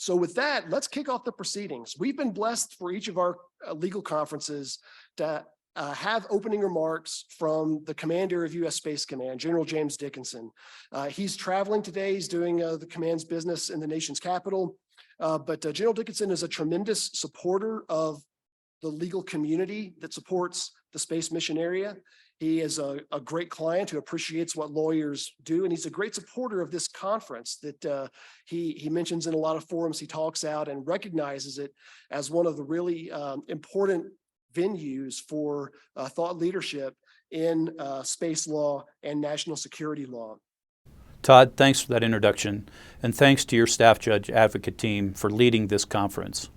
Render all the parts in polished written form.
So with that, let's kick off the proceedings. We've been blessed for each of our legal conferences to have opening remarks from the commander of U.S. Space Command, General James Dickinson. He's traveling today. He's doing the command's business in the nation's capital. But General Dickinson is a tremendous supporter of the legal community that supports the space mission area. He is a great client who appreciates what lawyers do, and he's a great supporter of this conference that he mentions in a lot of forums he talks out, and recognizes it as one of the really important venues for thought leadership in space law and national security law. Todd, thanks for that introduction, and thanks to your staff judge advocate team for leading this conference.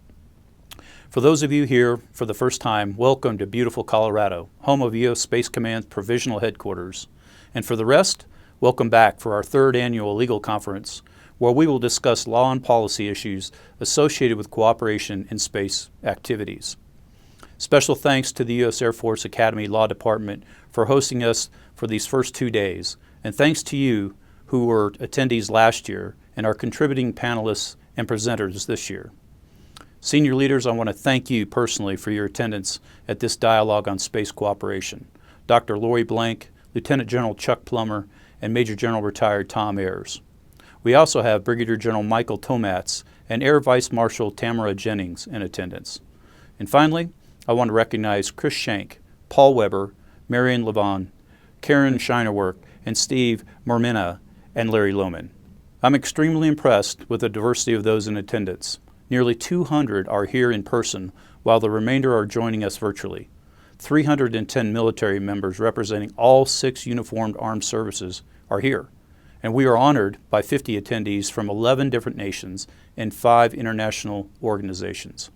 For those of you here for the first time, welcome to beautiful Colorado, home of U.S. Space Command's provisional headquarters. And for the rest, welcome back for our third annual legal conference, where we will discuss law and policy issues associated with cooperation in space activities. Special thanks to the U.S. Air Force Academy Law Department for hosting us for these first 2 days, and thanks to you who were attendees last year and are contributing panelists and presenters this year. Senior leaders, I want to thank you personally for your attendance at this dialogue on space cooperation. Dr. Lori Blank, Lieutenant General Chuck Plummer, and Major General retired Tom Ayers. We also have Brigadier General Michael Tomatz and Air Vice Marshal Tamara Jennings in attendance. And finally, I want to recognize Chris Shank, Paul Weber, Marion Levon, Karen Shinerwork, and Steve Mermina, and Larry Lohman. I'm extremely impressed with the diversity of those in attendance. Nearly 200 are here in person, while the remainder are joining us virtually. 310 military members representing all 6 uniformed armed services are here, and we are honored by 50 attendees from 11 different nations and 5 international organizations.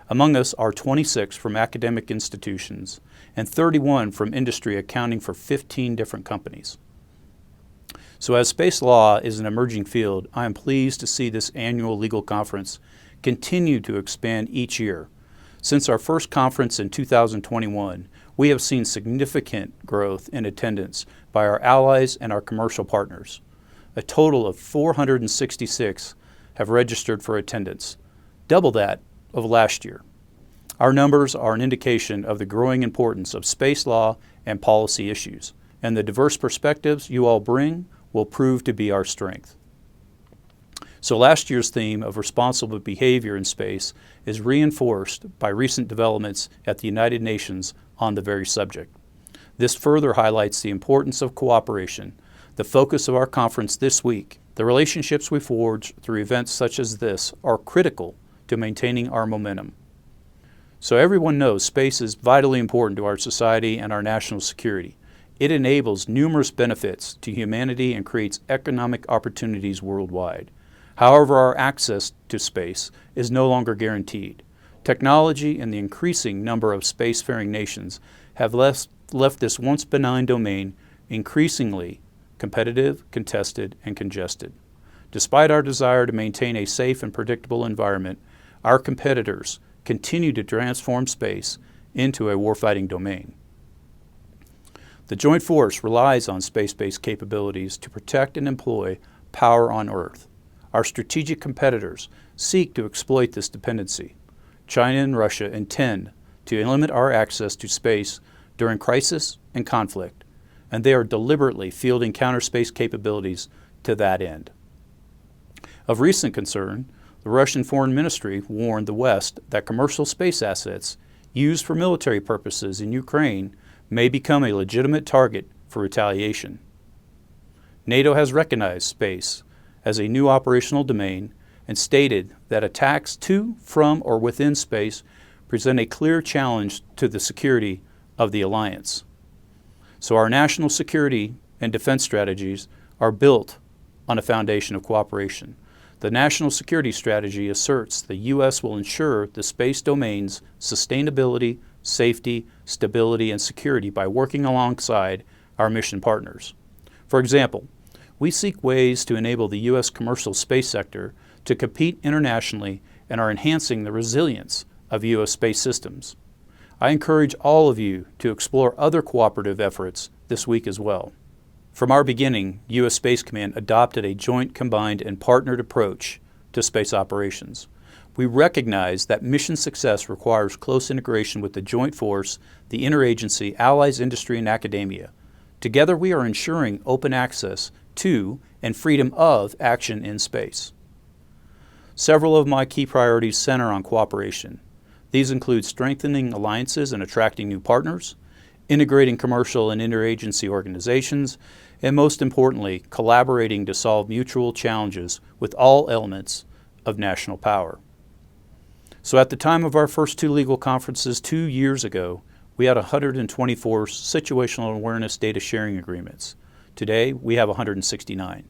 Among us are 26 from academic institutions and 31 from industry, accounting for 15 different companies. So as space law is an emerging field, I am pleased to see this annual legal conference continue to expand each year. Since our first conference in 2021, we have seen significant growth in attendance by our allies and our commercial partners. A total of 466 have registered for attendance, double that of last year. Our numbers are an indication of the growing importance of space law and policy issues, and the diverse perspectives you all bring will prove to be our strength. So last year's theme of responsible behavior in space is reinforced by recent developments at the United Nations on the very subject. This further highlights the importance of cooperation, the focus of our conference this week. The relationships we forge through events such as this are critical to maintaining our momentum. So everyone knows space is vitally important to our society and our national security. It enables numerous benefits to humanity and creates economic opportunities worldwide. However, our access to space is no longer guaranteed. Technology and the increasing number of spacefaring nations have left this once benign domain increasingly competitive, contested, and congested. Despite our desire to maintain a safe and predictable environment, our competitors continue to transform space into a warfighting domain. The Joint Force relies on space-based capabilities to protect and employ power on Earth. Our strategic competitors seek to exploit this dependency. China and Russia intend to limit our access to space during crisis and conflict, and they are deliberately fielding counter-space capabilities to that end. Of recent concern, the Russian Foreign Ministry warned the West that commercial space assets used for military purposes in Ukraine may become a legitimate target for retaliation. NATO has recognized space as a new operational domain and stated that attacks to, from, or within space present a clear challenge to the security of the alliance. So our national security and defense strategies are built on a foundation of cooperation. The National Security Strategy asserts the U.S. will ensure the space domain's sustainability, safety, stability, and security by working alongside our mission partners. For example, we seek ways to enable the U.S. commercial space sector to compete internationally and are enhancing the resilience of U.S. space systems. I encourage all of you to explore other cooperative efforts this week as well. From our beginning, U.S. Space Command adopted a joint, combined, and partnered approach to space operations. We recognize that mission success requires close integration with the joint force, the interagency, allies, industry, and academia. Together, we are ensuring open access to and freedom of action in space. Several of my key priorities center on cooperation. These include strengthening alliances and attracting new partners, integrating commercial and interagency organizations, and most importantly, collaborating to solve mutual challenges with all elements of national power. So at the time of our first two legal conferences 2 years ago, we had 124 situational awareness data sharing agreements. Today, we have 169,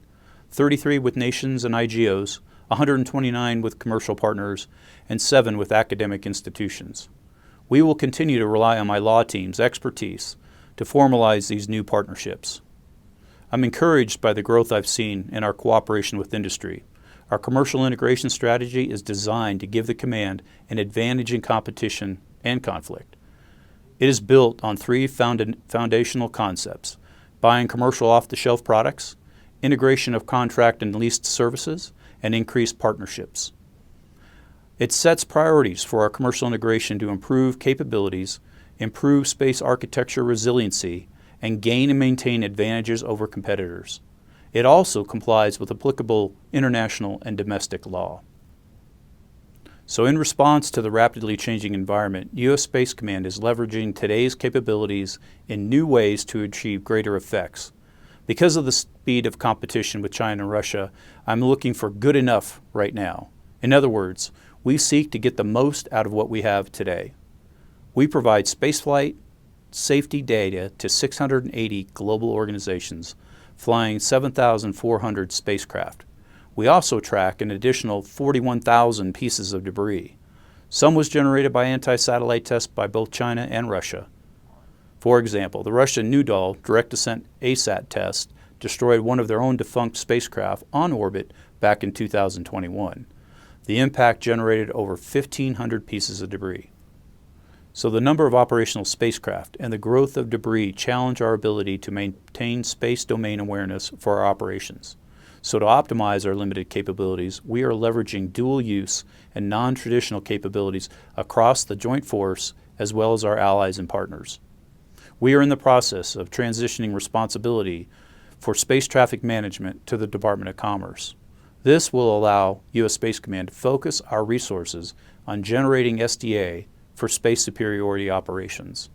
33 with nations and IGOs, 129 with commercial partners, and 7 with academic institutions. We will continue to rely on my law team's expertise to formalize these new partnerships. I'm encouraged by the growth I've seen in our cooperation with industry. Our commercial integration strategy is designed to give the command an advantage in competition and conflict. It is built on 3 foundational concepts: buying commercial off-the-shelf products, integration of contract and leased services, and increased partnerships. It sets priorities for our commercial integration to improve capabilities, improve space architecture resiliency, and gain and maintain advantages over competitors. It also complies with applicable international and domestic law. So in response to the rapidly changing environment, U.S. Space Command is leveraging today's capabilities in new ways to achieve greater effects. Because of the speed of competition with China and Russia, I'm looking for good enough right now. In other words, we seek to get the most out of what we have today. We provide spaceflight safety data to 680 global organizations, flying 7,400 spacecraft. We also track an additional 41,000 pieces of debris. Some was generated by anti-satellite tests by both China and Russia. For example, the Russian Noodle direct-descent ASAT test destroyed one of their own defunct spacecraft on orbit back in 2021. The impact generated over 1,500 pieces of debris. So the number of operational spacecraft and the growth of debris challenge our ability to maintain space domain awareness for our operations. So to optimize our limited capabilities, we are leveraging dual use and non-traditional capabilities across the joint force as well as our allies and partners. We are in the process of transitioning responsibility for space traffic management to the Department of Commerce. This will allow U.S. Space Command to focus our resources on generating SDA for space superiority operations.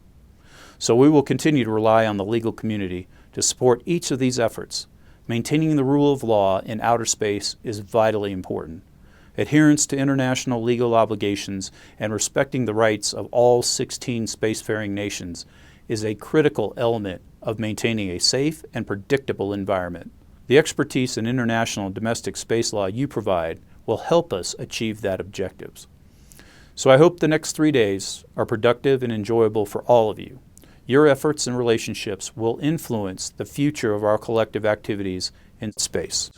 So we will continue to rely on the legal community to support each of these efforts. Maintaining the rule of law in outer space is vitally important. Adherence to international legal obligations and respecting the rights of all 16 spacefaring nations is a critical element of maintaining a safe and predictable environment. The expertise in international and domestic space law you provide will help us achieve that objectives. So I hope the next 3 days are productive and enjoyable for all of you. Your efforts and relationships will influence the future of our collective activities in space.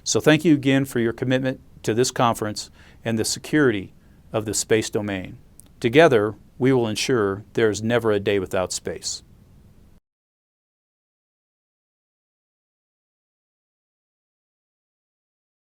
So thank you again for your commitment to this conference and the security of the space domain. Together, we will ensure there is never a day without space.